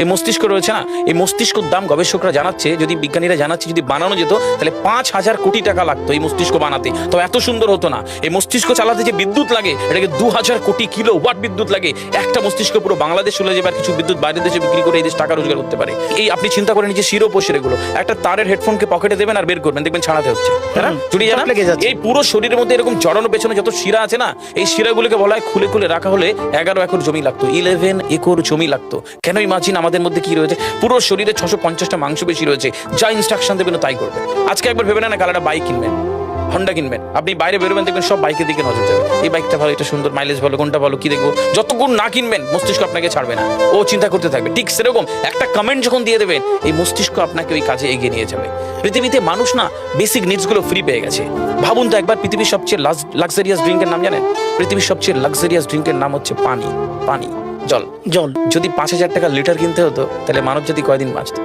এই মস্তিষ্ক রয়েছে না, এই মস্তিষ্কর দাম গবেষকরা জানাচ্ছে, যদি বিজ্ঞানীরা জানাচ্ছে, যদি বানানো যেত তাহলে 5,000 কোটি টাকা লাগতো এই মস্তিষ্ক বানাতে, তো এত সুন্দর হতো না। এই মস্তিষ্ক চালাতে যে বিদ্যুৎ লাগে এটাকে 2,000 কোটি কিলো ওয়াট বিদ্যুৎ লাগে। একটা মস্তিষ্ক পুরো বাংলাদেশ চলে যাবে, আর কিছু বিদ্যুৎ বাইরের দেশে বিক্রি করে এই দেশ টাকা রোজগার করতে পারে। এই আপনি চিন্তা করেন যে শিরোপোষের এগুলো, একটা তারের হেডফোনকে পকেটে দেবেন আর বের করবেন, দেখবেন ছাড়াতে হচ্ছে, তাই না? চুরি জানা এই পুরো শরীরের মধ্যে এরকম জড়ানো পেছনে যত শিরা আছে না, এই শিরাগুলোকে বলা হয় খুলে খুলে রাখা হলে 11 একর জমি লাগতো, 11 একর জমি লাগতো। কেন ইমাজিন আমাদের মধ্যে কি রয়েছে, পুরো শরীরে 650টা মাংসপেশি রয়েছে, যা ইনস্ট্রাকশন দেবেন তাই করবে। আজকে একবার ভেবে না, কাল একটা বাইক কিনবেন, হন্ডা কিনবেন, আপনি বাইরে বেরোবেন দেখবেন সব বাইকের দিকে নজর যাবে, এই বাইকটা ভালো, এটা সুন্দর, মাইলেজ ভালো, কোনটা ভালো, কি দেখবো। যতক্ষণ না কিনবেন মস্তিষ্ক আপনাকে ছাড়বে না, ও চিন্তা করতে থাকবে। ঠিক সেরকম একটা কমেন্ট যখন দিয়ে দেবেন, এই মস্তিষ্ক আপনাকে ওই কাজে এগিয়ে নিয়ে যাবে। পৃথিবীতে মানুষ না বেসিক নিডস গুলো ফ্রি পেয়ে গেছে। ভাবুন তো একবার, পৃথিবীর সবচেয়ে লাক্সারিয়াস ড্রিঙ্কের নাম জানেন? পৃথিবীর সবচেয়ে লাক্সারিয়াস ড্রিঙ্কের নাম হচ্ছে পানি। পানি, জল। জল যদি 5,000 টাকা লিটার কিনতে হতো তাহলে মানব জাতি কয়দিন বাঁচত?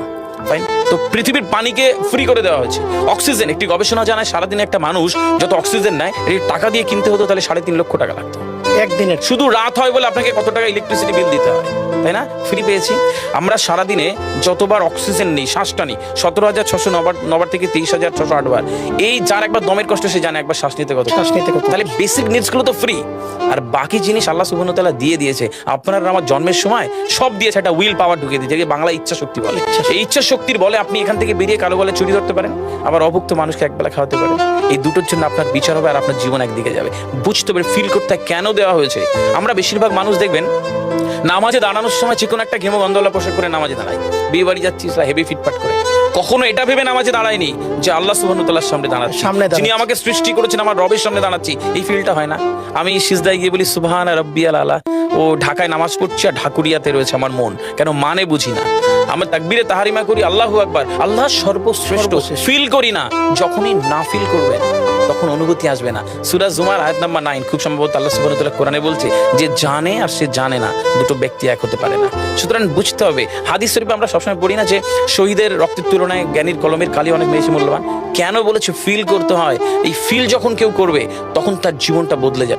তো পৃথিবীর পানিকে ফ্রি করে দেওয়া হয়েছে। অক্সিজেন, একটি গবেষণা জানায় সারাদিনে একটা মানুষ যত অক্সিজেন নেয় এই টাকা দিয়ে কিনতে হতো তাহলে 3.5 লক্ষ টাকা লাগতো একদিনের। শুধু রাত হয় বলে আপনাকে কত টাকা ইলেকট্রিসিটি বিল দিতে হয়, তাই না? ফ্রি পেয়েছি আমরা। সারাদিনে যতবার অক্সিজেন নিই, শ্বাসটা নিই, 17,609 থেকে 23,608 বার। এই যার একবার দমের কষ্ট সে জানে একবার শ্বাস নিতে কত। তাহলে বেসিক নিডস গুলো তো ফ্রি, আর বাকি জিনিস আল্লাহ সুবহানাহু ওয়া তাআলা দিয়ে দিয়েছে। আপনার আমার জন্মের সময় সব দিয়েছে, একটা উইল পাওয়ার ঢুকিয়ে দিয়েছে, যেটাকে বাংলা ইচ্ছা শক্তি বলে। এই ইচ্ছা শক্তির বলে আপনি এখান থেকে বেরিয়ে কালো বলে চুরি ধরতে পারেন, আবার অভুক্ত মানুষকে একবেলা খাওয়াতে পারেন। এই দুটোর জন্য আপনার বিচার হবে আর আপনার জীবন একদিকে যাবে। বুঝতে পারে, ফিল করতে কেন দেওয়া হয়েছে। আমরা বেশিরভাগ মানুষ দেখবেন নামাজে দাঁড়ানোর সময় চিকন একটা ঘেমো গন্ধওয়ালা পোশাক করে নামাজে দাঁড়ায়। বিয়ে বাড়ি যাচ্ছি হেভি ফিটফাট করে, কখনো এটা ভেবে নামাজে দাঁড়ায়নি যে আল্লাহ সুবহানাহু ওয়া তাআলার সামনে দাঁড়াচ্ছি, যিনি আমাকে সৃষ্টি করেছেন, আমার রবের সামনে দাঁড়াচ্ছি। এই ফিলটা হয় না। আমি সিজদায় গিয়ে বলি সুবহানা রাব্বিয়াল আলা, ও ঢাকায় নামাজ পড়ছি আর ঢাকুরিয়াতে রয়েছে আমার মন, কেন মানে বুঝি না। আমরা তাকবীরে তাহারিমা করি আল্লাহু আকবার, আল্লাহ সর্বশ্রেষ্ঠ, ফিল করি না। যখনই না ফিল করবেন তখন অনুভূতি আসবে না। সূরা জুমার আয়াত নাম্বার 9 খুব সম্ভবত আল্লাহ সুবহানাহু ওয়া তাআলা কোরআনে বলছে যে জানে আর সে জানে না, দুটো ব্যক্তি এক হতে পারে না। সুতরাং বুঝতে হবে। হাদিস শরীফে আমরা সবসময় পড়ি না যে শহীদের রক্তের তুলনায় জ্ঞানীর কলমের কালি অনেক বেশি মূল্যবান। কেন বলেছে? ফিল করতে হয়। এই ফিল যখন কেউ করবে তখন তার জীবনটা বদলে যাবে।